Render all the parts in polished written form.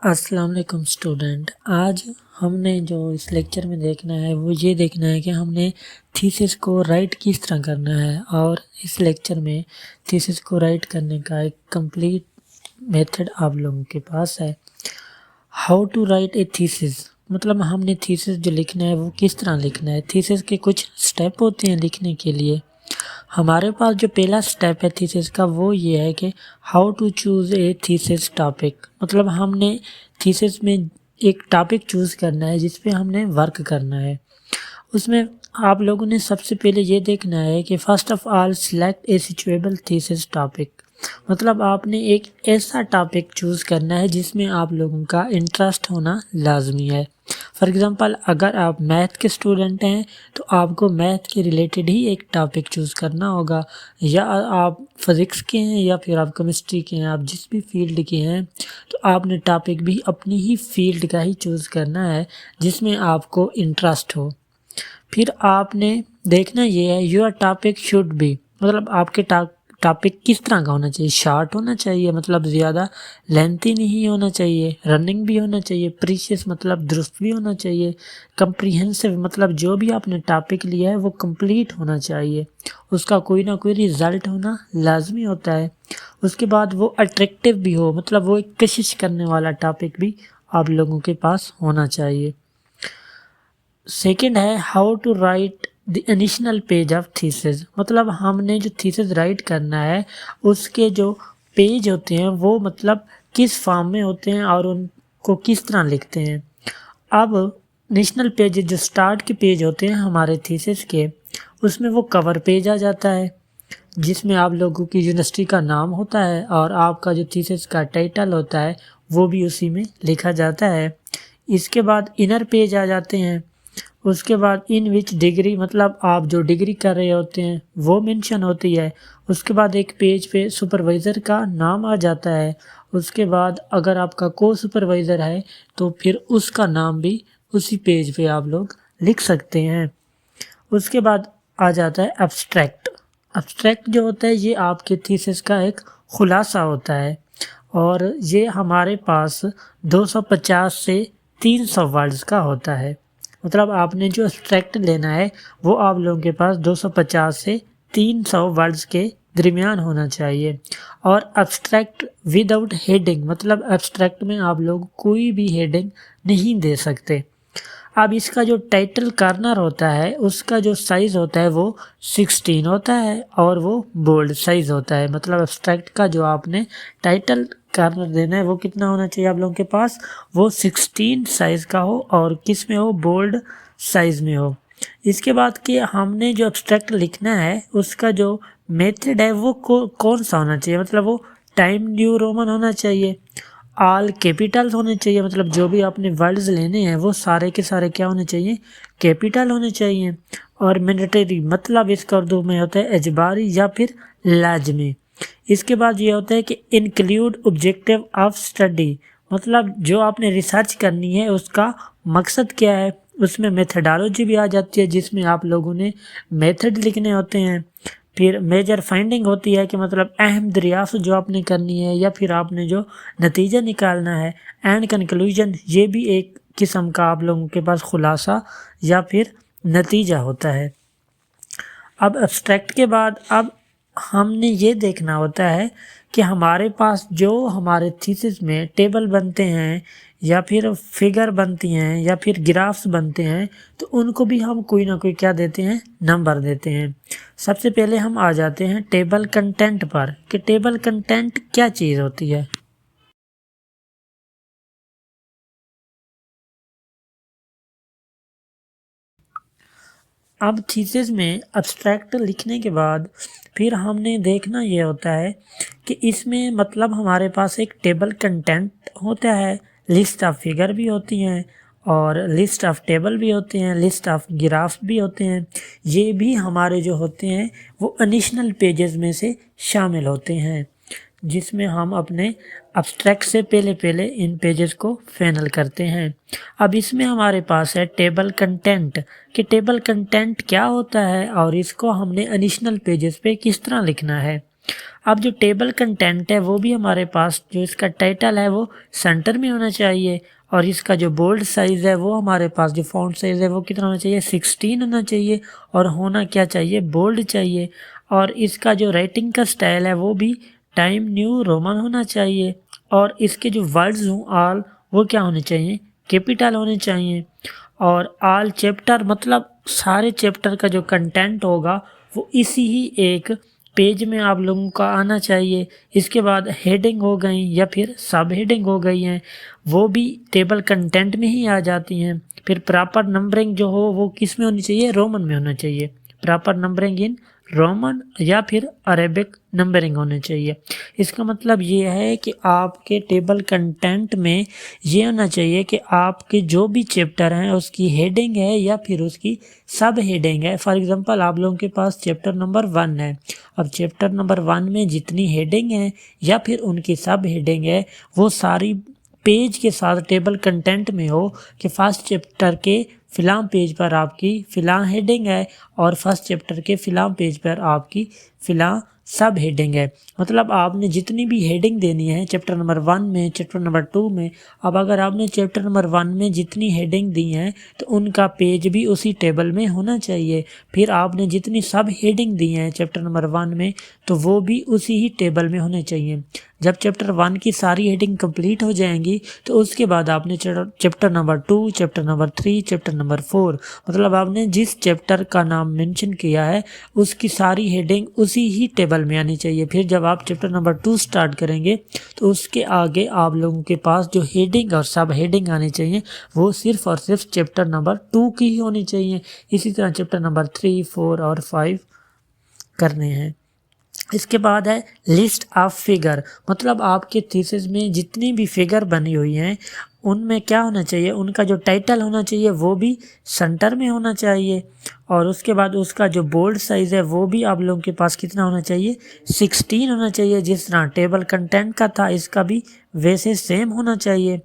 अस्सलाम वालेकुम स्टूडेंट। आज हमने जो इस लेक्चर में देखना है वो ये देखना है कि हमने थीसिस को राइट किस तरह करना है। और इस लेक्चर में थीसिस को राइट करने का एक कंप्लीट मेथड आप लोगों के पास है। How to write a thesis, मतलब हमने थीसिस जो लिखना है वो किस तरह लिखना है। थीसिस के कुछ स्टेप होते हैं लिखने के लिए। हमारे पास जो पहला स्टेप है थीसिस का वो ये है कि how to choose a thesis topic, मतलब हमने थीसिस में एक टॉपिक चूज़ करना है जिस पे हमने वर्क करना है। उसमें आप लोगों ने सबसे पहले ये देखना है कि first of all select a suitable thesis topic, मतलब आपने एक ऐसा टॉपिक चूज़ करना है जिसमें आप लोगों का इंटरेस्ट होना लाजमी है। फॉर एग्ज़ाम्पल अगर आप मैथ के स्टूडेंट हैं तो आपको मैथ के रिलेटेड ही एक टॉपिक चूज़ करना होगा, या आप फिज़िक्स के हैं या फिर आप केमिस्ट्री के हैं, आप जिस भी फील्ड के हैं तो आपने टॉपिक भी अपनी ही फील्ड का ही चूज़ करना है जिसमें आपको इंटरेस्ट हो। फिर आपने देखना ये है योर टॉपिक शुड बी, मतलब आपके टॉपिक किस तरह का होना चाहिए। शॉर्ट होना चाहिए, मतलब ज़्यादा लेंथी नहीं होना चाहिए, रनिंग भी होना चाहिए, प्रीशियस मतलब दुरुस्त भी होना चाहिए, कंप्रीहेंसिव मतलब जो भी आपने टॉपिक लिया है वो कंप्लीट होना चाहिए, उसका कोई ना कोई रिज़ल्ट होना लाजमी होता है। उसके बाद वो अट्रैक्टिव भी हो, मतलब वो एक कशिश करने वाला टॉपिक भी आप लोगों के पास होना चाहिए। सेकेंड है how to write the initial page of thesis, मतलब हमने जो थीसिस राइट करना है उसके जो पेज होते हैं वो मतलब किस फॉर्म में होते हैं और उनको किस तरह लिखते हैं। अब नेशनल पेज जो स्टार्ट के पेज होते हैं हमारे थीसिस के, उसमें वो कवर पेज आ जाता है जिसमें आप लोगों की यूनिवर्सिटी का नाम होता है और आपका जो थीसिस का टाइटल होता है वो भी उसी में लिखा जाता है। इसके बाद इनर पेज आ जाते हैं। उसके बाद इन विच डिग्री, मतलब आप जो डिग्री कर रहे होते हैं वो मेंशन होती है। उसके बाद एक पेज पे सुपरवाइज़र का नाम आ जाता है। उसके बाद अगर आपका को सुपरवाइज़र है तो फिर उसका नाम भी उसी पेज पे आप लोग लिख सकते हैं। उसके बाद आ जाता है एब्स्ट्रैक्ट। एब्स्ट्रैक्ट जो होता है ये आपके थीसिस का एक खुलासा होता है और ये हमारे पास 250 से 300 वर्ड्स का होता है। मतलब आपने जो एब्स्ट्रैक्ट लेना है वो आप लोगों के पास 250 से 300 वर्ड्स के दरमियान होना चाहिए। और एब्स्ट्रैक्ट विदाउट हेडिंग, मतलब एब्स्ट्रैक्ट में आप लोग कोई भी हेडिंग नहीं दे सकते। अब इसका जो टाइटल कार्नर होता है उसका जो साइज़ होता है वो 16 होता है और वो बोल्ड साइज़ होता है। मतलब एब्स्ट्रैक्ट का जो आपने टाइटल कार्नर देना है वो कितना होना चाहिए आप लोगों के पास, वो 16 साइज़ का हो और किस में हो, बोल्ड साइज़ में हो। इसके बाद कि हमने जो एब्स्ट्रैक्ट लिखना है उसका जो मेथड है वो कौन सा होना चाहिए, मतलब वो टाइम न्यू रोमन होना चाहिए, ऑल कैपिटल होने चाहिए, मतलब जो भी आपने वर्ड्स लेने हैं वो सारे के सारे क्या होने चाहिए, कैपिटल होने चाहिए। और मैंडेटरी मतलब इसका उर्दू में होता है एजबारी या फिर लाजमी। इसके बाद ये होता है कि इंक्लूड ऑब्जेक्टिव ऑफ स्टडी, मतलब जो आपने रिसर्च करनी है उसका मकसद क्या है। उसमें मेथडोलॉजी भी आ जाती है जिसमें आप लोगों ने मेथड लिखने होते हैं। फिर मेजर फाइंडिंग होती है कि मतलब अहम दरियाफ्त जो आपने करनी है या फिर आपने जो नतीजा निकालना है। एंड कंक्लूजन, ये भी एक किस्म का आप लोगों के पास खुलासा या फिर नतीजा होता है। अब एब्स्ट्रैक्ट के बाद अब हमने ये देखना होता है कि हमारे पास जो हमारे थीसिस में टेबल बनते हैं या फिर फिगर बनती हैं या फिर ग्राफ्स बनते हैं तो उनको भी हम कोई ना कोई क्या देते हैं, नंबर देते हैं। सबसे पहले हम आ जाते हैं टेबल कंटेंट पर कि टेबल कंटेंट क्या चीज़ होती है। अब थीसिस में एब्स्ट्रैक्ट लिखने के बाद फिर हमने देखना ये होता है कि इसमें मतलब हमारे पास एक टेबल कंटेंट होता है, लिस्ट ऑफ फिगर भी होती हैं और लिस्ट ऑफ टेबल भी होते हैं, लिस्ट ऑफ ग्राफ भी होते हैं। ये भी हमारे जो होते हैं वो एडिशनल पेजेस में से शामिल होते हैं जिसमें हम अपने एब्स्ट्रैक्ट से पहले पहले इन पेजेस को फाइनल करते हैं। अब इसमें हमारे पास है टेबल कंटेंट कि टेबल कंटेंट क्या होता है और इसको हमने एडिशनल पेजेस पे किस तरह लिखना है। अब जो टेबल कंटेंट है वो भी हमारे पास जो इसका टाइटल है वो सेंटर में होना चाहिए, और इसका जो बोल्ड साइज है वो हमारे पास जो फॉन्ट साइज है वो कितना होना चाहिए, 16 होना चाहिए, और होना क्या चाहिए, बोल्ड चाहिए। और इसका जो राइटिंग का स्टाइल है वो भी टाइम न्यू रोमन होना चाहिए, और इसके जो वर्ड्स हों ऑल वो क्या होने चाहिए, कैपिटल होने चाहिए। और ऑल चैप्टर मतलब सारे चैप्टर का जो कंटेंट होगा वो इसी ही एक पेज में आप लोगों का आना चाहिए। इसके बाद हेडिंग हो गई या फिर सब हेडिंग हो गई हैं, वो भी टेबल कंटेंट में ही आ जाती हैं। फिर प्रॉपर नंबरिंग जो हो वो किस में होनी चाहिए, रोमन में होना चाहिए। प्रॉपर नंबरिंग इन रोमन या फिर अरेबिक नंबरिंग होने चाहिए। इसका मतलब ये है कि आपके टेबल कंटेंट में ये होना चाहिए कि आपके जो भी चैप्टर हैं उसकी हेडिंग है या फिर उसकी सब हेडिंग है। फॉर एग्जांपल आप लोगों के पास चैप्टर नंबर 1 है, अब चैप्टर नंबर 1 में जितनी हेडिंग है या फिर उनकी सब हेडिंग है वो सारी पेज के साथ टेबल कंटेंट में हो कि फर्स्ट चैप्टर के फिलहाल पेज पर आपकी फिलहाल हेडिंग है और फर्स्ट चैप्टर के फिलहाल पेज पर आपकी फिलहाल सब हेडिंग है। मतलब आपने जितनी भी हेडिंग देनी है चैप्टर नंबर 1 में, चैप्टर नंबर 2 में, अब अगर आपने चैप्टर नंबर 1 में जितनी हेडिंग दी हैं तो उनका पेज भी उसी टेबल में होना चाहिए। फिर आपने जितनी सब हेडिंग दी हैं चैप्टर नंबर 1 में तो वो भी उसी ही टेबल में होने चाहिए। जब चैप्टर 1 की सारी हेडिंग कंप्लीट हो जाएंगी तो उसके बाद आपने chapter number 2, chapter number 3, chapter number 4 मतलब आपने जिस चैप्टर का नाम मेंशन किया है उसकी सारी हेडिंग उसी ही टेबल में आनी चाहिए। फिर जब आप चैप्टर नंबर 2 स्टार्ट करेंगे तो उसके आगे आप लोगों के पास जो हेडिंग और सब हेडिंग आनी चाहिए वो सिर्फ और सिर्फ चैप्टर नंबर 2 की ही होनी चाहिए। इसी तरह चैप्टर नंबर 3, 4 और 5 करने हैं। इसके बाद है लिस्ट ऑफ फिगर, मतलब आपके थीसिस में जितनी भी फिगर बनी हुई हैं उनमें क्या होना चाहिए, उनका जो टाइटल होना चाहिए वो भी सेंटर में होना चाहिए। और उसके बाद उसका जो बोल्ड साइज़ है वो भी आप लोगों के पास कितना होना चाहिए, 16 होना चाहिए। जिस तरह टेबल कंटेंट का था इसका भी वैसे सेम होना चाहिए।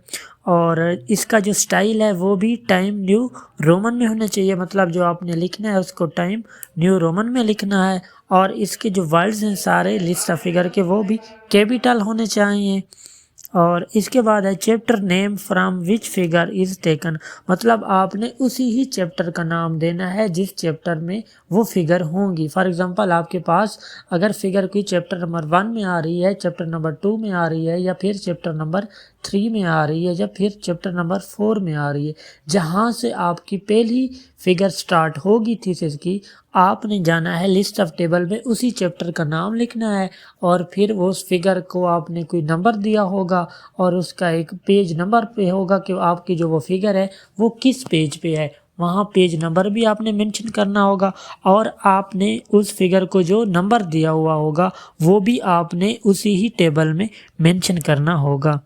और इसका जो स्टाइल है वो भी टाइम न्यू रोमन में होना चाहिए, मतलब जो आपने लिखना है उसको टाइम न्यू रोमन में लिखना है। और इसके जो वर्ड्स हैं सारे लिस्ट ऑफ फिगर के वो भी कैपिटल होने चाहिए। और इसके बाद है chapter name from which figure is taken, मतलब आपने उसी ही चैप्टर का नाम देना है जिस चैप्टर में वो फिगर होंगी। फॉर एग्जांपल आपके पास अगर फिगर कोई चैप्टर नंबर 1 में आ रही है, चैप्टर नंबर 2 में आ रही है या फिर चैप्टर नंबर 3 में आ रही है या फिर चैप्टर नंबर 4 में आ रही है, जहाँ से आपकी पहली फिगर स्टार्ट होगी थीसिस की, आपने जाना है लिस्ट ऑफ टेबल में उसी चैप्टर का नाम लिखना है। और फिर वो उस फिगर को आपने कोई नंबर दिया होगा और उसका एक पेज नंबर पे होगा कि आपकी जो वो फिगर है वो किस पेज पे है, वहाँ पेज नंबर भी आपने मेंशन करना होगा। और आपने उस फिगर को जो नंबर दिया हुआ होगा वो भी आपने उसी ही टेबल में मेंशन करना होगा।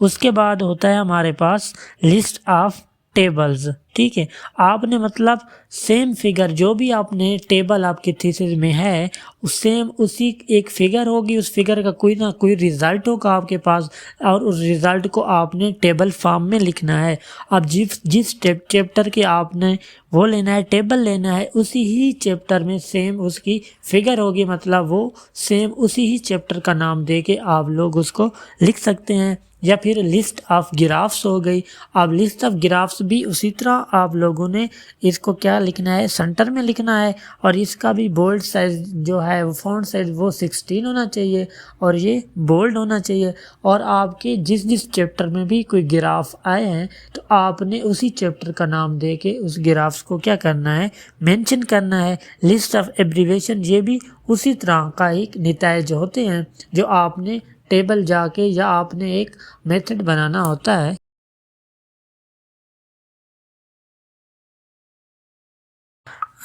उसके बाद होता है हमारे पास लिस्ट ऑफ टेबल्स, ठीक है। आपने मतलब सेम फिगर जो भी आपने टेबल आपकी थीसिस में है सेम उसी एक फिगर होगी, उस फिगर का कोई ना कोई रिजल्ट होगा आपके पास और उस रिजल्ट को आपने टेबल फॉर्म में लिखना है। अब जिस चैप्टर के आपने वो लेना है, टेबल लेना है, उसी ही चैप्टर में सेम उसकी फिगर होगी, मतलब वो सेम उसी ही चैप्टर का नाम दे के आप लोग उसको लिख सकते हैं। या फिर लिस्ट ऑफ ग्राफ्स हो गई, अब लिस्ट ऑफ ग्राफ्स भी उसी तरह आप लोगों ने इसको क्या लिखना है, सेंटर में लिखना है। और इसका भी बोल्ड साइज जो है वो फॉन्ट साइज वो 16 होना चाहिए और ये बोल्ड होना चाहिए। और आपके जिस जिस चैप्टर में भी कोई ग्राफ आए हैं तो आपने उसी चैप्टर का नाम दे के उस ग्राफ्स को क्या करना है, मेंशन करना है। लिस्ट ऑफ एब्रीवेशन ये भी उसी तरह का एक निताज होते हैं जो आपने टेबल जाके या आपने एक मेथड बनाना होता है।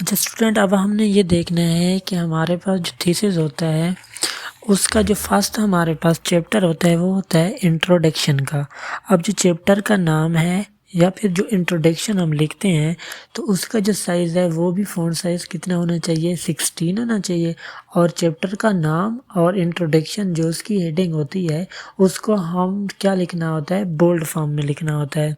अच्छा स्टूडेंट, अब हमने ये देखना है कि हमारे पास जो थीसिस होता है उसका जो फर्स्ट हमारे पास चैप्टर होता है वो होता है इंट्रोडक्शन का। अब जो चैप्टर का नाम है या फिर जो इंट्रोडक्शन हम लिखते हैं तो उसका जो साइज़ है वो भी फ़ॉन्ट साइज़ कितना होना चाहिए, 16 होना चाहिए। और चैप्टर का नाम और इंट्रोडक्शन जो उसकी हेडिंग होती है उसको हम क्या लिखना होता है, बोल्ड फॉर्म में लिखना होता है।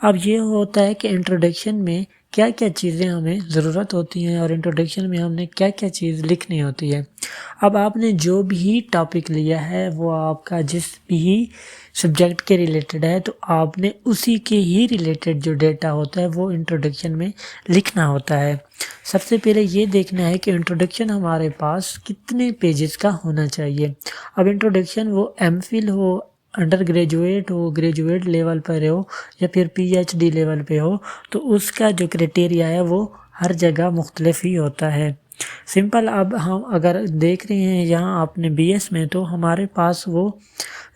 अब ये होता है कि इंट्रोडक्शन में क्या क्या चीज़ें हमें ज़रूरत होती हैं और इंट्रोडक्शन में हमने क्या क्या चीज़ लिखनी होती है। अब आपने जो भी टॉपिक लिया है वो आपका जिस भी सब्जेक्ट के रिलेटेड है, तो आपने उसी के ही रिलेटेड जो डेटा होता है वो इंट्रोडक्शन में लिखना होता है। सबसे पहले ये देखना है कि इंट्रोडक्शन हमारे पास कितने पेजेस का होना चाहिए। अब इंट्रोडक्शन वो एमफिल हो, अंडर ग्रेजुएट हो, ग्रेजुएट लेवल पर हो या फिर पीएचडी लेवल पे हो, तो उसका जो क्राइटेरिया है वो हर जगह मुख्तलिफ ही होता है। सिंपल अब हम अगर देख रहे हैं यहाँ आपने बीएस में, तो हमारे पास वो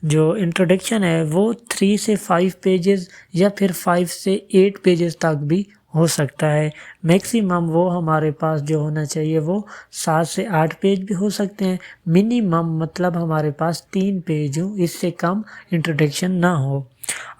जो इंट्रोडक्शन है वो 3 से 5 पेजेस या फिर 5 से 8 पेजेस तक भी हो सकता है। मैक्सिमम वो हमारे पास जो होना चाहिए वो 7 से 8 पेज भी हो सकते हैं। मिनिमम मतलब हमारे पास 3 पेज हो, इससे कम इंट्रोडक्शन ना हो।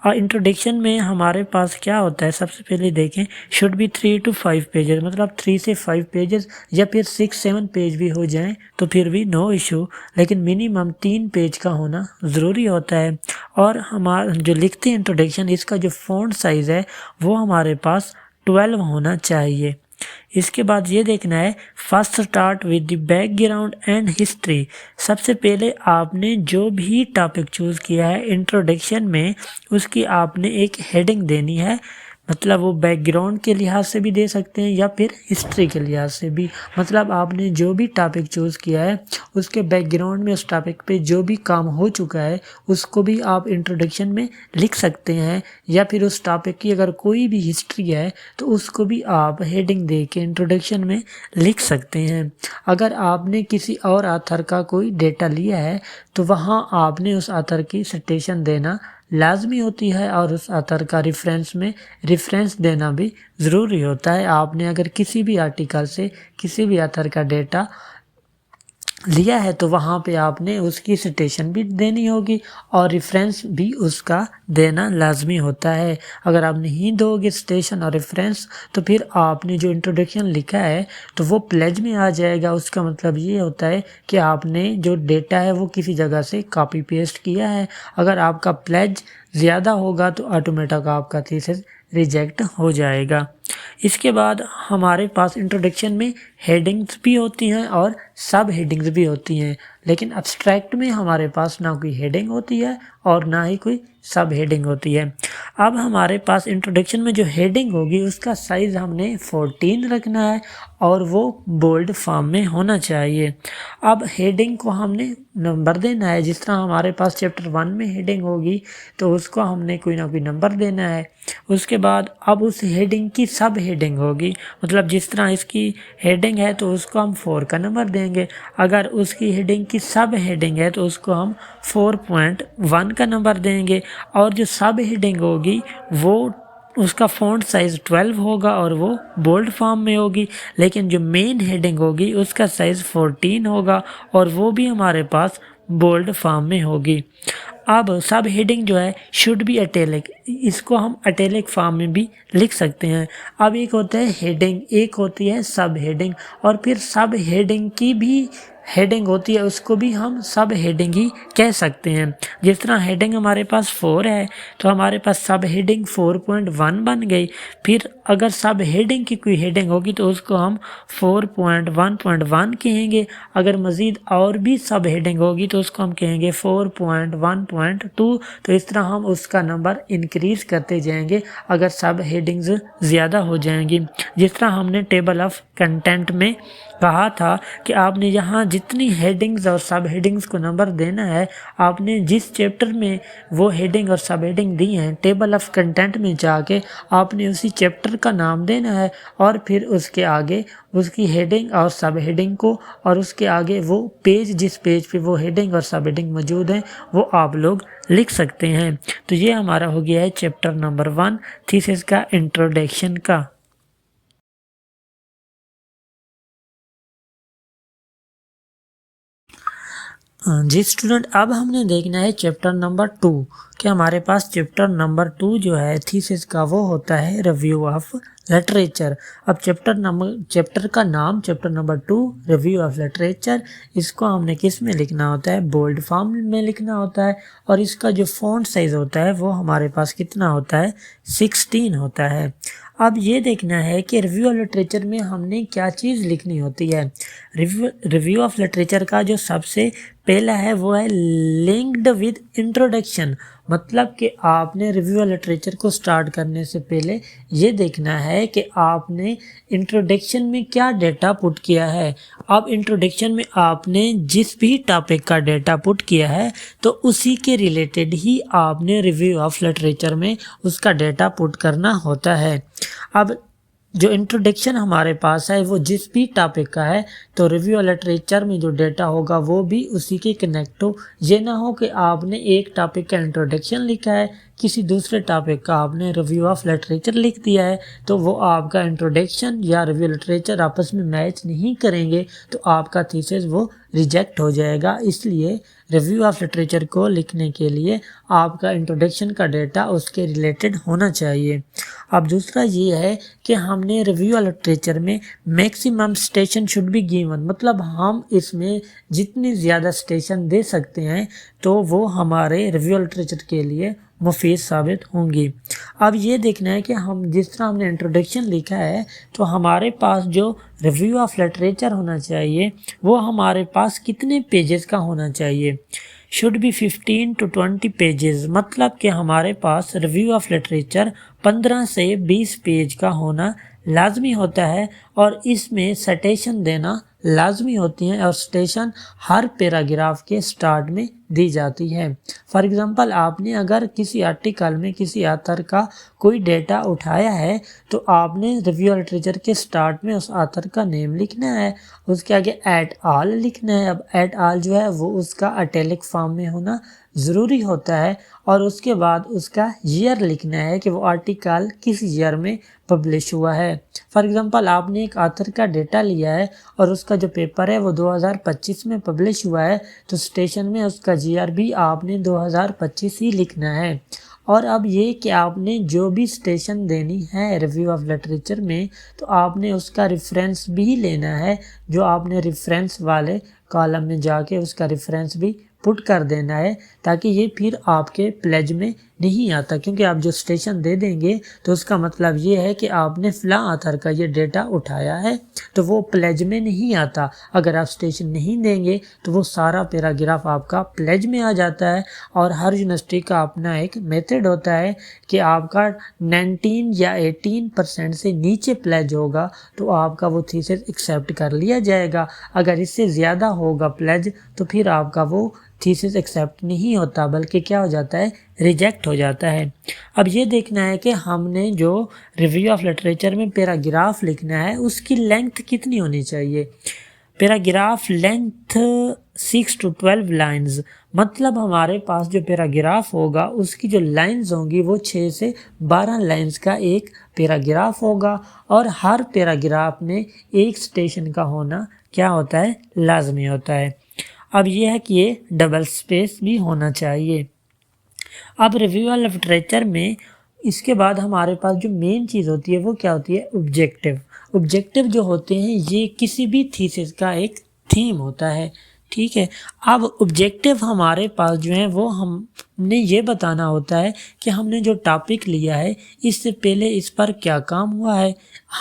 और इंट्रोडक्शन में हमारे पास क्या होता है, सबसे पहले देखें, शुड बी 3 to 5 पेजेस, मतलब 3 से 5 पेजेस या फिर 6-7 पेज भी हो जाएं तो फिर भी नो इशू, लेकिन मिनिमम 3 पेज का होना ज़रूरी होता है। और हमारा जो लिखते हैं इंट्रोडक्शन, इसका जो फ़ॉन्ट साइज़ है वो हमारे पास 12 होना चाहिए। इसके बाद ये देखना है, first start with the background and history. सबसे पहले आपने जो भी टॉपिक चूज़ किया है इंट्रोडक्शन में, उसकी आपने एक हेडिंग देनी है। मतलब वो बैकग्राउंड के लिहाज से भी दे सकते हैं या फिर हिस्ट्री के लिहाज से भी। मतलब आपने जो भी टॉपिक चूज़ किया है उसके बैकग्राउंड में उस टॉपिक पे जो भी काम हो चुका है उसको भी आप इंट्रोडक्शन में लिख सकते हैं, या फिर उस टॉपिक की अगर कोई भी हिस्ट्री है तो उसको भी आप हेडिंग दे के इंट्रोडक्शन में लिख सकते हैं। अगर आपने किसी और ऑथर का कोई डेटा लिया है तो वहाँ आपने उस ऑथर की सिटेशन देना लाजमी होती है और उस ऑथर का रेफरेंस देना भी ज़रूरी होता है। आपने अगर किसी भी आर्टिकल से किसी भी ऑथर का डेटा लिया है तो वहाँ पे आपने उसकी सिटेशन भी देनी होगी और रेफरेंस भी उसका देना लाजमी होता है। अगर आप नहीं दोगे सिटेशन और रेफरेंस तो फिर आपने जो इंट्रोडक्शन लिखा है तो वो प्लेज में आ जाएगा। उसका मतलब ये होता है कि आपने जो डेटा है वो किसी जगह से कॉपी पेस्ट किया है। अगर आपका प्लेज ज़्यादा होगा तो ऑटोमेटिक आपका थीसिस रिजेक्ट हो जाएगा। इसके बाद हमारे पास इंट्रोडक्शन में हेडिंग्स भी होती हैं और सब हेडिंग्स भी होती हैं, लेकिन एब्स्ट्रैक्ट में हमारे पास ना कोई हेडिंग होती है और ना ही कोई सब हेडिंग होती है। अब हमारे पास इंट्रोडक्शन में जो हेडिंग होगी उसका साइज़ हमने 14 रखना है और वो बोल्ड फॉर्म में होना चाहिए। अब हेडिंग को हमने नंबर देना है। जिस तरह हमारे पास चैप्टर 1 में हेडिंग होगी तो उसको हमने कोई ना कोई नंबर देना है। उसके बाद अब उस हेडिंग की सब हेडिंग होगी, मतलब जिस तरह इसकी हेडिंग है तो उसको हम 4 का नंबर देंगे। अगर उसकी हेडिंग की सब हेडिंग है तो उसको हम 4.1 का नंबर देंगे। और जो सब हेडिंग होगी वो उसका फ़ॉन्ट साइज़ 12 होगा और वो बोल्ड फॉर्म में होगी, लेकिन जो मेन हेडिंग होगी उसका साइज़ 14 होगा और वो भी हमारे पास बोल्ड फॉर्म में होगी। अब सब हेडिंग जो है शुड बी अटेलिक, इसको हम अटेलिक फॉर्म में भी लिख सकते हैं। अब एक होता है हेडिंग, एक होती है सब हेडिंग, और फिर सब हेडिंग की भी हेडिंग होती है, उसको भी हम सब हेडिंग ही कह सकते हैं। जिस तरह हेडिंग हमारे पास 4 है तो हमारे पास सब हेडिंग 4.1 बन गई। फिर अगर सब हेडिंग की कोई हेडिंग होगी तो उसको हम 4.1.1 कहेंगे। अगर मज़ीद और भी सब हेडिंग होगी तो उसको हम कहेंगे 4.1.2। तो इस तरह हम उसका नंबर इंक्रीज़ करते जाएंगे अगर सब हेडिंग्स ज़्यादा हो जाएंगी। जिस तरह हमने टेबल ऑफ कंटेंट में कहा था कि आपने यहाँ जितनी हेडिंग्स और सब हेडिंग्स को नंबर देना है, आपने जिस चैप्टर में वो हेडिंग और सब हेडिंग दी हैं टेबल ऑफ कंटेंट में जाके आपने उसी चैप्टर का नाम देना है और फिर उसके आगे उसकी हेडिंग और सब हेडिंग को, और उसके आगे वो पेज जिस पेज पे वो हेडिंग और सब हेडिंग मौजूद हैं वो आप लोग लिख सकते हैं। तो ये हमारा हो गया है चैप्टर नंबर 1 थीसिस का इंट्रोडक्शन का। जी स्टूडेंट, अब हमने देखना है चैप्टर नंबर 2 कि हमारे पास चैप्टर नंबर 2 जो है थीसिस का वो होता है रिव्यू ऑफ लिटरेचर। अब चैप्टर का नाम chapter number 2 review of literature, इसको हमने किस में लिखना होता है, बोल्ड फॉर्म में लिखना होता है। और इसका जो फॉन्ट साइज होता है वो हमारे पास कितना होता है, 16 होता है। अब ये देखना है कि रिव्यू ऑफ लिटरेचर में हमने क्या चीज़ लिखनी होती है। रिव्यू ऑफ लिटरेचर का जो सबसे पहला है वो है लिंक्ड विद इंट्रोडक्शन। मतलब कि आपने रिव्यू ऑफ लिटरेचर को स्टार्ट करने से पहले ये देखना है कि आपने इंट्रोडक्शन में क्या डेटा पुट किया है। अब इंट्रोडक्शन में आपने जिस भी टॉपिक का डेटा पुट किया है तो उसी के रिलेटेड ही आपने रिव्यू ऑफ लिटरेचर में उसका डेटा पुट करना होता है। अब जो इंट्रोडक्शन हमारे पास है वो जिस भी टॉपिक का है तो रिव्यू ऑफ लिटरेचर में जो डेटा होगा वो भी उसी के कनेक्ट हो। ये ना हो कि आपने एक टॉपिक का इंट्रोडक्शन लिखा है, किसी दूसरे टॉपिक का आपने रिव्यू ऑफ लिटरेचर लिख दिया है, तो वो आपका इंट्रोडक्शन या रिव्यू लिटरेचर आपस में मैच नहीं करेंगे तो आपका थीसिस वो रिजेक्ट हो जाएगा। इसलिए रिव्यू ऑफ लिटरेचर को लिखने के लिए आपका इंट्रोडक्शन का डेटा उसके रिलेटेड होना चाहिए। अब दूसरा ये है कि हमने रिव्यू ऑफ लिटरेचर में maximum station should be given. मतलब हम इसमें जितनी ज़्यादा स्टेशन दे सकते हैं तो वो हमारे रिव्यू ऑफ लिटरेचर के लिए मुफीद साबित होंगी। अब ये देखना है कि हम जिस तरह हमने इंट्रोडक्शन लिखा है तो हमारे पास जो रिव्यू ऑफ लिटरेचर होना चाहिए वो हमारे पास कितने पेजेस का होना चाहिए। Should be 15 to 20 pages. मतलब कि हमारे पास रिव्यू ऑफ लिटरेचर 15 से 20 पेज का होना लाजमी होता है और इसमें सिटेशन देना लाजमी होती हैं और सिटेशन हर पैराग्राफ के स्टार्ट में दी जाती है। फॉर एग्जांपल आपने अगर किसी आर्टिकल में किसी ऑथर का कोई डेटा उठाया है तो आपने रिव्यू ऑफ लिटरेचर के स्टार्ट में उस ऑथर का नेम लिखना है, उसके आगे एट ऑल लिखना है। अब एट ऑल जो है वो उसका इटैलिक फॉर्म में होना ज़रूरी होता है और उसके बाद उसका ईयर लिखना है कि वो आर्टिकल किस ईयर में पब्लिश हुआ है। फॉर एग्जांपल आपने एक ऑथर का डेटा लिया है और उसका जो पेपर है वो 2025 में पब्लिश हुआ है तो स्टेशन में उसका ईयर भी आपने 2025 ही लिखना है। और अब ये कि आपने जो भी स्टेशन देनी है रिव्यू ऑफ लिटरेचर में तो आपने उसका रेफरेंस भी लेना है, जो आपने रेफरेंस वाले कॉलम में जाके उसका रेफरेंस भी पुट कर देना है ताकि ये फिर आपके प्लेज में नहीं आता। क्योंकि आप जो स्टेशन दे देंगे तो उसका मतलब ये है कि आपने फ़लाँ ऑथर का ये डेटा उठाया है तो वो प्लेज में नहीं आता। अगर आप स्टेशन नहीं देंगे तो वो सारा पैराग्राफ आपका प्लेज में आ जाता है। और हर यूनिवर्सिटी का अपना एक मेथड होता है कि आपका 19 या 18% से नीचे प्लेज होगा तो आपका वो थीसिस एक्सेप्ट कर लिया जाएगा। अगर इससे ज़्यादा होगा प्लेज तो फिर आपका वो थीसिस एक्सेप्ट नहीं होता बल्कि क्या हो जाता है, रिजेक्ट हो जाता है। अब ये देखना है कि हमने जो रिव्यू ऑफ लिटरेचर में पैराग्राफ लिखना है उसकी लेंथ कितनी होनी चाहिए। Paragraph length 6 to 12 lines. मतलब हमारे पास जो पैराग्राफ होगा उसकी जो लाइन्स होंगी वो 6 से 12 लाइन्स का एक पैराग्राफ होगा और हर पैराग्राफ में एक स्टेशन का होना क्या होता है, लाजमी होता है। अब ये है कि ये डबल स्पेस भी होना चाहिए। अब रिव्यू ऑफ लिटरेचर में इसके बाद हमारे पास जो मेन चीज़ होती है वो क्या होती है, ऑब्जेक्टिव। ऑब्जेक्टिव जो होते हैं ये किसी भी थीसिस का एक थीम होता है, ठीक है। अब ऑब्जेक्टिव हमारे पास जो है वो हमने ये बताना होता है कि हमने जो टॉपिक लिया है इससे पहले इस पर क्या काम हुआ है,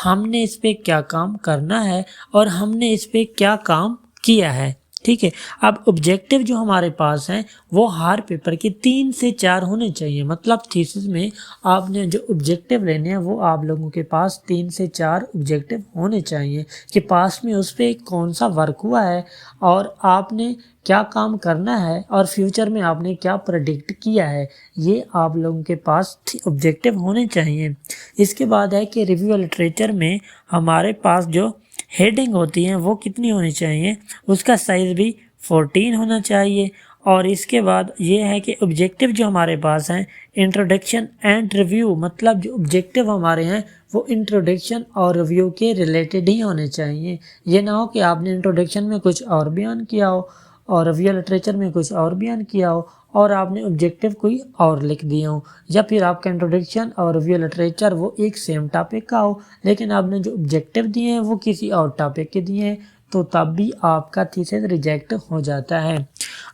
हमने इस पर क्या काम करना है और हमने इस पर क्या काम किया है, ठीक है। अब ऑब्जेक्टिव जो हमारे पास हैं वो हर पेपर के 3 से 4 होने चाहिए। मतलब थीसिस में आपने जो ऑब्जेक्टिव लेने हैं वो आप लोगों के पास 3 से 4 ऑब्जेक्टिव होने चाहिए कि पास में उस पर कौन सा वर्क हुआ है और आपने क्या काम करना है और फ्यूचर में आपने क्या प्रेडिक्ट किया है, ये आप लोगों के पास ऑब्जेक्टिव होने चाहिए। इसके बाद है कि रिव्यू लिटरेचर में हमारे पास जो हेडिंग होती हैं वो कितनी होनी चाहिए, उसका साइज़ भी 14 होना चाहिए। और इसके बाद ये है कि ऑब्जेक्टिव जो हमारे पास हैं इंट्रोडक्शन एंड रिव्यू, मतलब जो ऑब्जेक्टिव हमारे हैं वो इंट्रोडक्शन और रिव्यू के रिलेटेड ही होने चाहिए। ये ना हो कि आपने इंट्रोडक्शन में कुछ और बयान किया हो और रिव्यू लिटरेचर में कुछ और बयान किया हो और आपने ऑब्जेक्टिव कोई और लिख दिए हो, या फिर आपका इंट्रोडक्शन और रिव्यू लिटरेचर वो एक सेम टॉपिक का हो लेकिन आपने जो ऑब्जेक्टिव दिए हैं वो किसी और टॉपिक के दिए हैं तो तब भी आपका थीसिस रिजेक्ट हो जाता है।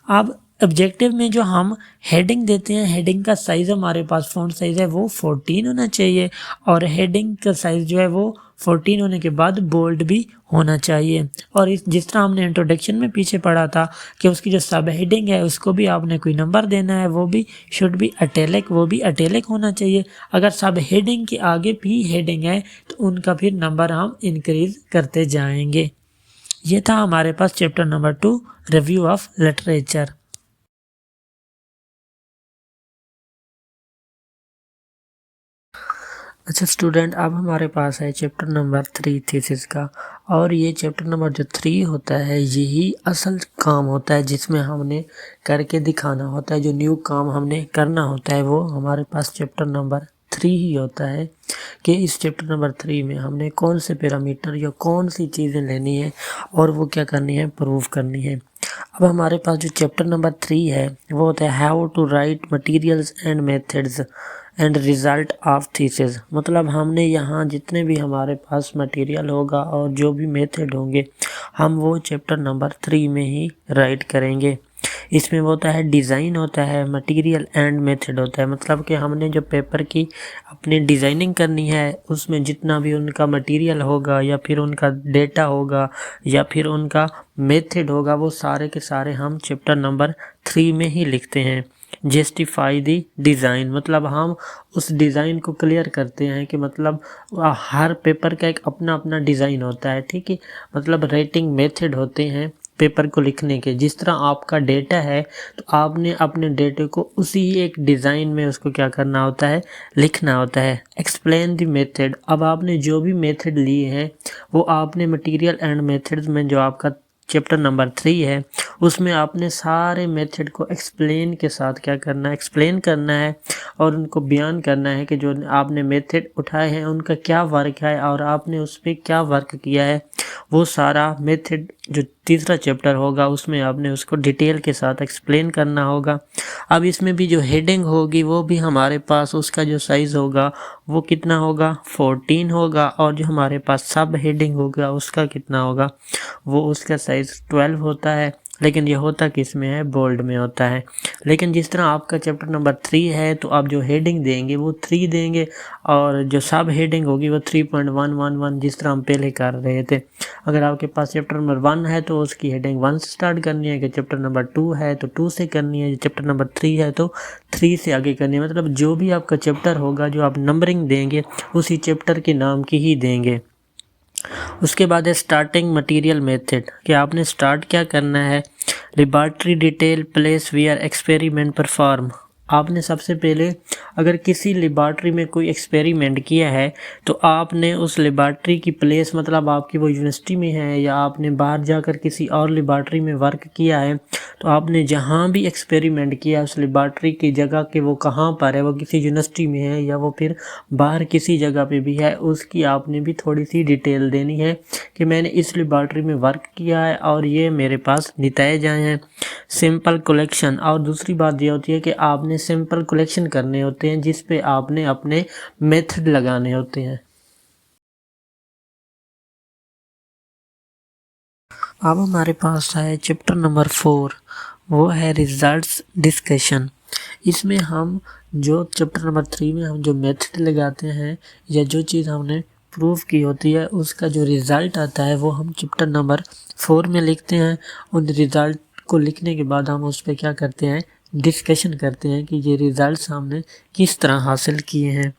अब ऑब्जेक्टिव में जो हम हेडिंग देते हैं, हेडिंग का साइज़ हमारे पास फ़ॉन्ट साइज़ है वो 14 होना चाहिए, और हेडिंग का साइज़ जो है वो 14 होने के बाद बोल्ड भी होना चाहिए। और इस जिस तरह हमने इंट्रोडक्शन में पीछे पढ़ा था कि उसकी जो सब हेडिंग है उसको भी आपने कोई नंबर देना है, वो भी शुड बी अटेलिक, वो भी अटेलिक होना चाहिए। अगर सब हेडिंग के आगे भी हेडिंग है तो उनका फिर नंबर हम इंक्रीज करते जाएंगे। ये था हमारे पास chapter number 2, review of literature. अच्छा स्टूडेंट, अब हमारे पास है चैप्टर नंबर 3 थीसिस का। और ये चैप्टर नंबर जो 3 होता है यही असल काम होता है जिसमें हमने करके दिखाना होता है। जो न्यू काम हमने करना होता है वो हमारे पास चैप्टर नंबर 3 ही होता है कि इस चैप्टर नंबर 3 में हमने कौन से पैरामीटर या कौन सी चीज़ें लेनी है और वो क्या करनी है, प्रूव करनी है। अब हमारे पास जो चैप्टर नंबर 3 है वो होता है how to write materials and methods and result of thesis. मतलब हमने यहाँ जितने भी हमारे पास मटेरियल होगा और जो भी मेथड होंगे हम वो चैप्टर नंबर 3 में ही राइट करेंगे। इसमें वो होता है डिज़ाइन होता है, मटेरियल एंड मेथड होता है। मतलब कि हमने जो पेपर की अपनी डिज़ाइनिंग करनी है उसमें जितना भी उनका मटेरियल होगा या फिर उनका डेटा होगा या फिर उनका मेथड होगा वो सारे के सारे हम चैप्टर नंबर 3 में ही लिखते हैं। जस्टिफाई दी डिज़ाइन, मतलब हम उस डिज़ाइन को क्लियर करते हैं कि मतलब हर पेपर का एक अपना अपना डिज़ाइन होता है, ठीक है। मतलब राइटिंग मेथड होते हैं पेपर को लिखने के। जिस तरह आपका डेटा है तो आपने अपने डेटे को उसी एक डिज़ाइन में उसको क्या करना होता है, लिखना होता है। एक्सप्लेन द मेथड, अब आपने जो भी मेथड लिए हैं वो आपने मटेरियल एंड मेथड्स में जो आपका चैप्टर नंबर 3 है उसमें आपने सारे मेथड को एक्सप्लेन के साथ क्या करना है, एक्सप्लेन करना है और उनको बयान करना है कि जो आपने मेथड उठाए हैं उनका क्या वर्क है और आपने उस पर क्या वर्क किया है। वो सारा मेथड जो तीसरा चैप्टर होगा उसमें आपने उसको डिटेल के साथ एक्सप्लेन करना होगा। अब इसमें भी जो हेडिंग होगी वो भी हमारे पास उसका जो साइज़ होगा वो कितना होगा, 14 होगा। और जो हमारे पास सब हेडिंग होगा उसका कितना होगा, वो उसका साइज़ 12 होता है। लेकिन ये होता किस में है, बोल्ड में होता है। लेकिन जिस तरह आपका चैप्टर नंबर 3 है तो आप जो हेडिंग देंगे वो 3 देंगे और जो सब हेडिंग होगी वो 3.111 जिस तरह हम पहले कर रहे थे। अगर आपके पास चैप्टर नंबर 1 है तो उसकी हेडिंग 1 से स्टार्ट करनी है, कि चैप्टर नंबर 2 है तो 2 से करनी है, चैप्टर नंबर 3 है तो 3 से आगे करनी है। मतलब जो भी आपका चैप्टर होगा जो आप नंबरिंग देंगे उसी चैप्टर के नाम की ही देंगे। उसके बाद है स्टार्टिंग मटेरियल मेथड, कि आपने स्टार्ट क्या करना है। Laboratory detail place where experiment perform, आपने सबसे पहले अगर किसी लेबॉर्ट्री में कोई एक्सपेरिमेंट किया है तो आपने उस लेबॉर्ट्री की प्लेस, मतलब आपकी वो यूनिवर्सिटी में है या आपने बाहर जाकर किसी और लेबॉर्ट्री में वर्क किया है, तो आपने जहाँ भी एक्सपेरिमेंट किया उस लेबॉर्ट्री की जगह के वो कहाँ पर है, वो किसी यूनिवर्सिटी में है या वो फिर बाहर किसी जगह पे भी है, उसकी आपने भी थोड़ी सी डिटेल देनी है कि मैंने इस लेबॉर्ट्री में वर्क किया है और ये मेरे पास नतीजे आए हैं। सिंपल कलेक्शन, और दूसरी बात ये होती है कि आपने सिंपल कलेक्शन करने होते हैं जिस पे आपने अपने मेथड लगाने होते हैं। अब हमारे पास है चैप्टर नंबर 4, वो है रिजल्ट्स डिस्कशन। इसमें हम जो चैप्टर नंबर 3 में हम जो मेथड लगाते हैं या जो चीज़ हमने प्रूफ की होती है उसका जो रिज़ल्ट आता है वो हम चैप्टर नंबर 4 में लिखते हैं। उन रिज़ल्ट को लिखने के बाद हम उस पर क्या करते हैं, डिस्कशन करते हैं कि ये रिज़ल्ट हमने किस तरह हासिल किए हैं।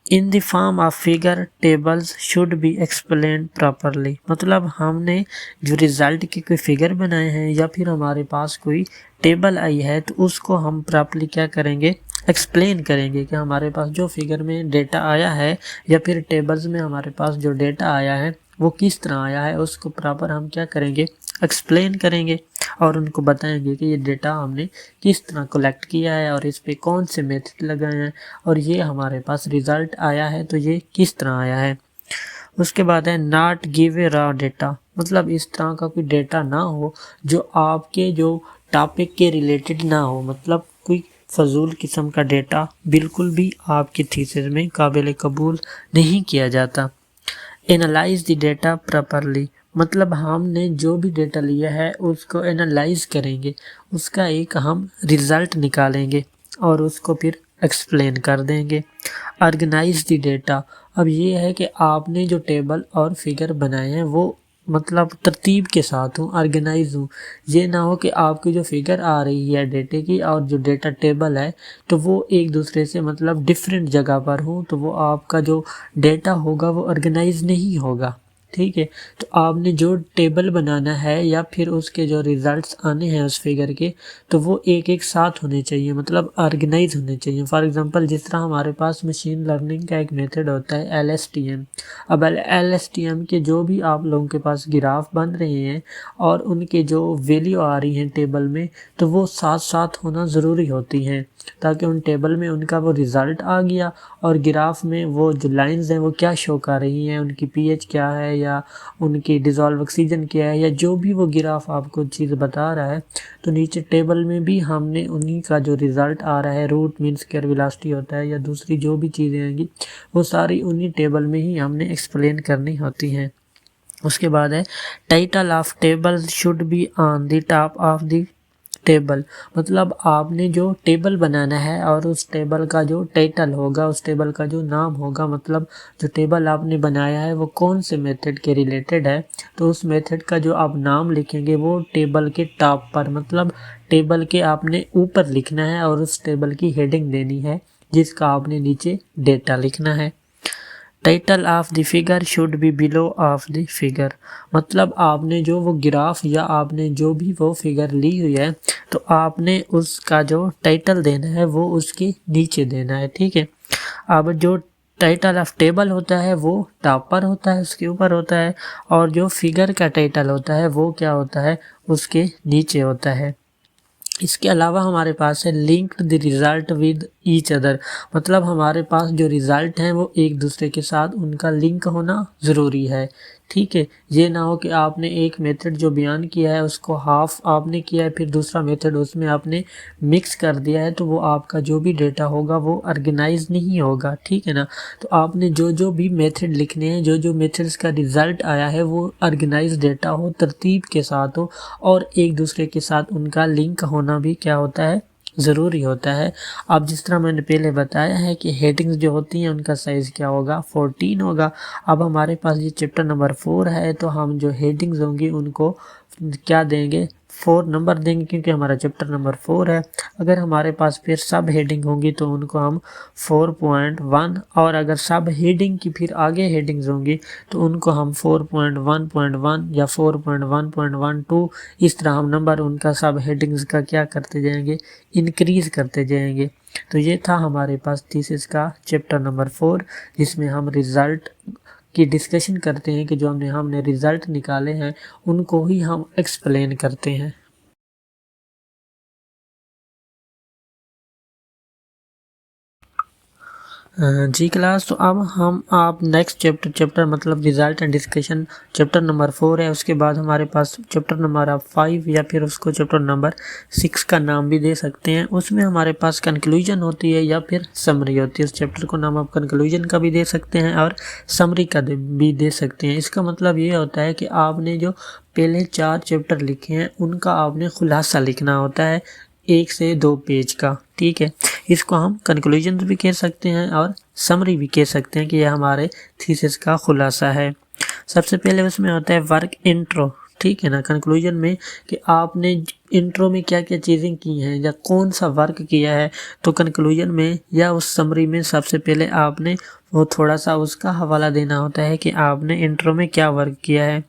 In the form of figure tables should be explain properly, मतलब हमने जो रिज़ल्ट के कोई फिगर बनाए हैं या फिर हमारे पास कोई टेबल आई है तो उसको हम प्रॉपरली क्या करेंगे, एक्सप्लेन करेंगे कि हमारे पास जो फिगर में डेटा आया है या फिर टेबल्स में हमारे पास जो डेटा आया है वो किस तरह आया है, उसको प्रॉपर हम क्या करेंगे, एक्सप्लेन करेंगे और उनको बताएंगे कि ये डेटा हमने किस तरह कलेक्ट किया है और इस पे कौन से मेथड लगाए हैं और ये हमारे पास रिज़ल्ट आया है तो ये किस तरह आया है। उसके बाद है not give a raw data, मतलब इस तरह का कोई डेटा ना हो जो आपके जो टॉपिक के रिलेटेड ना हो, मतलब कोई फजूल किस्म का डेटा बिल्कुल भी आपकी थीसिस में काबिल कबूल नहीं किया जाता। एनालाइज द डेटा प्रॉपरली, मतलब हमने जो भी डेटा लिया है उसको एनालाइज करेंगे, उसका एक हम रिज़ल्ट निकालेंगे और उसको फिर एक्सप्लेन कर देंगे। ऑर्गेनाइज द डेटा, अब ये है कि आपने जो टेबल और फिगर बनाए हैं वो मतलब तरतीब के साथ हूँ, ऑर्गेनाइज हूँ। ये ना हो कि आपकी जो फिगर आ रही है डेटे की और जो डेटा टेबल है तो वो एक दूसरे से मतलब डिफरेंट जगह पर हूँ, तो वो आपका जो डेटा होगा वो ऑर्गेनाइज नहीं होगा। ठीक है, तो आपने जो टेबल बनाना है या फिर उसके जो रिजल्ट्स आने हैं उस फिगर के, तो वो एक एक साथ होने चाहिए, मतलब ऑर्गेनाइज होने चाहिए। फॉर एग्जांपल जिस तरह हमारे पास मशीन लर्निंग का एक मेथड होता है LSTM। अब LSTM के जो भी आप लोगों के पास ग्राफ बन रहे हैं और उनके जो वैल्यू आ रही हैं टेबल में, तो वो साथ साथ होना ज़रूरी होती हैं, ताकि उन टेबल में उनका वो रिज़ल्ट आ गया और ग्राफ में वो जो लाइंस हैं वो क्या शो कर रही हैं, उनकी pH क्या है या उनकी डिज़ोल्व ऑक्सीजन क्या है, या जो भी वो ग्राफ आपको चीज़ बता रहा है, तो नीचे टेबल में भी हमने उन्हीं का जो रिज़ल्ट आ रहा है, रूट मीन स्क्वायर वेलोसिटी होता है या दूसरी जो भी चीज़ें आएंगी, वो सारी उन्हीं टेबल में ही हमने एक्सप्लेन करनी होती हैं। उसके बाद है title of table should be on the top of the table, मतलब आपने जो टेबल बनाना है और उस टेबल का जो टाइटल होगा, उस टेबल का जो नाम होगा, मतलब जो टेबल आपने बनाया है वो कौन से मेथड के रिलेटेड है, तो उस मेथड का जो आप नाम लिखेंगे वो टेबल के टॉप पर, मतलब टेबल के आपने ऊपर लिखना है और उस टेबल की हेडिंग देनी है जिसका आपने नीचे डेटा लिखना है। Title of the figure should be below of the figure, मतलब आपने जो वो ग्राफ या आपने जो भी वो फिगर ली हुई है तो आपने उसका जो टाइटल देना है वो उसके नीचे देना है। ठीक है, अब जो टाइटल ऑफ टेबल होता है वो टॉप पर होता है, उसके ऊपर होता है, और जो फिगर का टाइटल होता है वो क्या होता है, उसके नीचे होता है। इसके अलावा हमारे पास है linked the result with each other, मतलब हमारे पास जो रिज़ल्ट हैं वो एक दूसरे के साथ उनका लिंक होना ज़रूरी है। ठीक है, ये ना हो कि आपने एक मेथड जो बयान किया है उसको हाफ आपने किया है, फिर दूसरा मेथड उसमें आपने मिक्स कर दिया है, तो वो आपका जो भी डेटा होगा वो ऑर्गेनाइज नहीं होगा। ठीक है ना, तो आपने जो जो भी मेथड लिखने हैं, जो जो मेथड्स का रिज़ल्ट आया है वो ऑर्गेनाइज डेटा हो, तरतीब के साथ हो, और एक दूसरे के साथ उनका लिंक होना भी क्या होता है, ज़रूरी होता है। अब जिस तरह मैंने पहले बताया है कि हेडिंग्स जो होती हैं उनका साइज़ क्या होगा, 14 होगा। अब हमारे पास ये चैप्टर नंबर 4 है, तो हम जो हेडिंग्स होंगी उनको क्या देंगे, 4 नंबर देंगे, क्योंकि हमारा चैप्टर नंबर 4 है। अगर हमारे पास फिर सब हेडिंग होंगी तो उनको हम 4.1, और अगर सब हेडिंग की फिर आगे हेडिंग्स होंगी तो उनको हम 4.1.1 या 4.1.12, इस तरह हम नंबर उनका सब हेडिंग्स का क्या करते जाएंगे, इंक्रीज करते जाएंगे। तो ये था हमारे पास थीसिस का चैप्टर नंबर 4, जिसमें हम रिज़ल्ट की डिस्कशन करते हैं कि जो हमने रिज़ल्ट निकाले हैं उनको ही हम एक्सप्लेन करते हैं। जी क्लास, तो अब हम आप नेक्स्ट चैप्टर मतलब result and discussion chapter number 4 है, उसके बाद हमारे पास चैप्टर नंबर 5 या फिर उसको चैप्टर नंबर 6 का नाम भी दे सकते हैं। उसमें हमारे पास कंक्लूजन होती है या फिर समरी होती है। उस चैप्टर को नाम आप कंक्लूजन का भी दे सकते हैं और समरी का भी दे सकते हैं। इसका मतलब ये होता है कि आपने जो पहले 4 चैप्टर लिखे हैं उनका आपने खुलासा लिखना होता है, 1 से 2 पेज का। ठीक है, इसको हम कंक्लूजन भी कह सकते हैं और समरी भी कह सकते हैं कि यह हमारे थीसिस का खुलासा है। सबसे पहले उसमें होता है वर्क इंट्रो। ठीक है ना, कंक्लूजन में कि आपने इंट्रो में क्या क्या चीज़ें की हैं या कौन सा वर्क किया है, तो कंक्लूजन में या उस समरी में सबसे पहले आपने वो थोड़ा सा उसका हवाला देना होता है कि आपने इंट्रो में क्या वर्क किया है,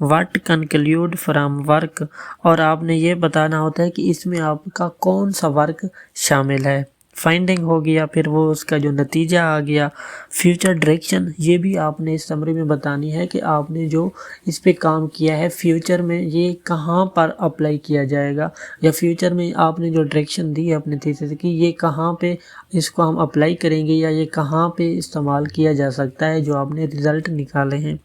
व्हाट कंक्लूड फ्रॉम वर्क, और आपने ये बताना होता है कि इसमें आपका कौन सा वर्क शामिल है। फाइंडिंग हो गया, फिर वो उसका जो नतीजा आ गया। फ्यूचर डायरेक्शन, ये भी आपने इस समरी में बतानी है कि आपने जो इस पे काम किया है फ्यूचर में ये कहाँ पर अप्लाई किया जाएगा, या फ्यूचर में आपने जो डायरेक्शन दी है अपने थीसिस की ये कहाँ पे इसको हम अप्लाई करेंगे या ये कहाँ पे इस्तेमाल किया जा सकता है जो आपने रिज़ल्ट निकाले हैं।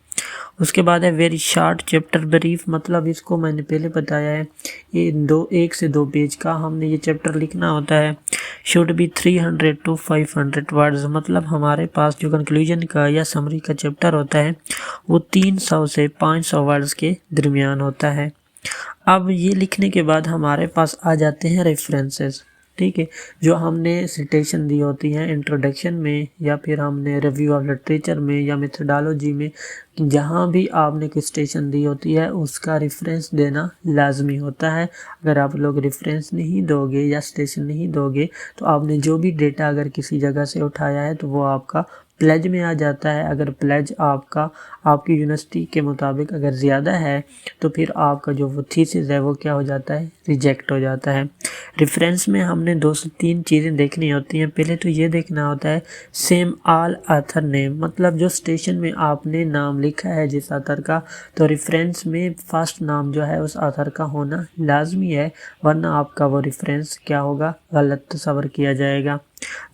उसके बाद है वेरी शॉर्ट चैप्टर ब्रीफ, मतलब इसको मैंने पहले बताया है, ये 1 से 2 पेज का हमने ये चैप्टर लिखना होता है। शुड बी 300 to 500 वर्ड्स, मतलब हमारे पास जो कंक्लूजन का या समरी का चैप्टर होता है वो 300 से 500 वर्ड्स के दरमियान होता है। अब ये लिखने के बाद हमारे पास आ जाते हैं रेफरेंसेस, ठीक है, जो हमने सिटेशन दी होती हैं इंट्रोडक्शन में या फिर हमने रिव्यू ऑफ लिटरेचर में या मेथोडोलॉजी में, जहाँ भी आपने कोई स्टेशन दी होती है उसका रेफरेंस देना लाजमी होता है। अगर आप लोग रेफरेंस नहीं दोगे या स्टेशन नहीं दोगे तो आपने जो भी डेटा अगर किसी जगह से उठाया है तो वो आपका प्लेज में आ जाता है। अगर प्लेज आपकी यूनिवर्सिटी के मुताबिक अगर ज़्यादा है तो फिर आपका जो वो थीसिस है वो क्या हो जाता है, रिजेक्ट हो जाता है। रेफरेंस में हमने 2 से 3 चीज़ें देखनी होती हैं। पहले तो ये देखना होता है सेम ऑल ऑथर नेम, मतलब जो स्टेशन में आपने नाम लिखा है जिस ऑथर का, तो रेफरेंस में फर्स्ट नाम जो है उस ऑथर का होना लाजमी है, वरना आपका वो रेफरेंस क्या होगा, गलत तस्वर किया जाएगा।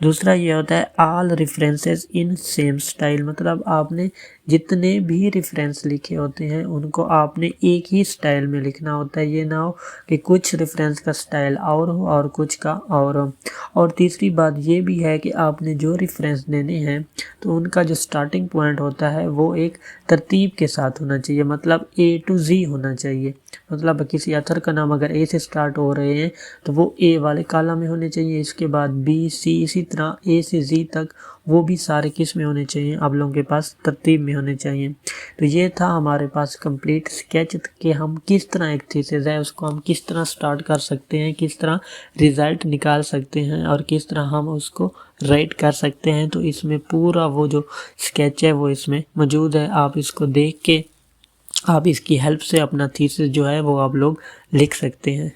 दूसरा ये होता है all references in same style, मतलब आपने जितने भी रेफरेंस लिखे होते हैं उनको आपने एक ही स्टाइल में लिखना होता है। ये ना हो कि कुछ रेफरेंस का स्टाइल और हो और कुछ का और हो। और तीसरी बात ये भी है कि आपने जो रेफरेंस देने हैं तो उनका जो स्टार्टिंग पॉइंट होता है वो एक तरतीब के साथ होना चाहिए, मतलब A to Z होना चाहिए। मतलब किसी ऑथर का नाम अगर A से स्टार्ट हो रहे हैं तो वो A वाले कॉलम में होने चाहिए, इसके बाद B C इसी तरह A से Z तक वो भी सारे किस में होने चाहिए, आप लोगों के पास तरतीब में होने चाहिए। तो ये था हमारे पास कंप्लीट स्केच कि हम किस तरह एक थीसिस है उसको हम किस तरह स्टार्ट कर सकते हैं, किस तरह रिज़ल्ट निकाल सकते हैं और किस तरह हम उसको राइट कर सकते हैं। तो इसमें पूरा वो जो स्केच है वो इसमें मौजूद है। आप इसको देख के आप इसकी हेल्प से अपना थीसिस जो है वो आप लोग लिख सकते हैं।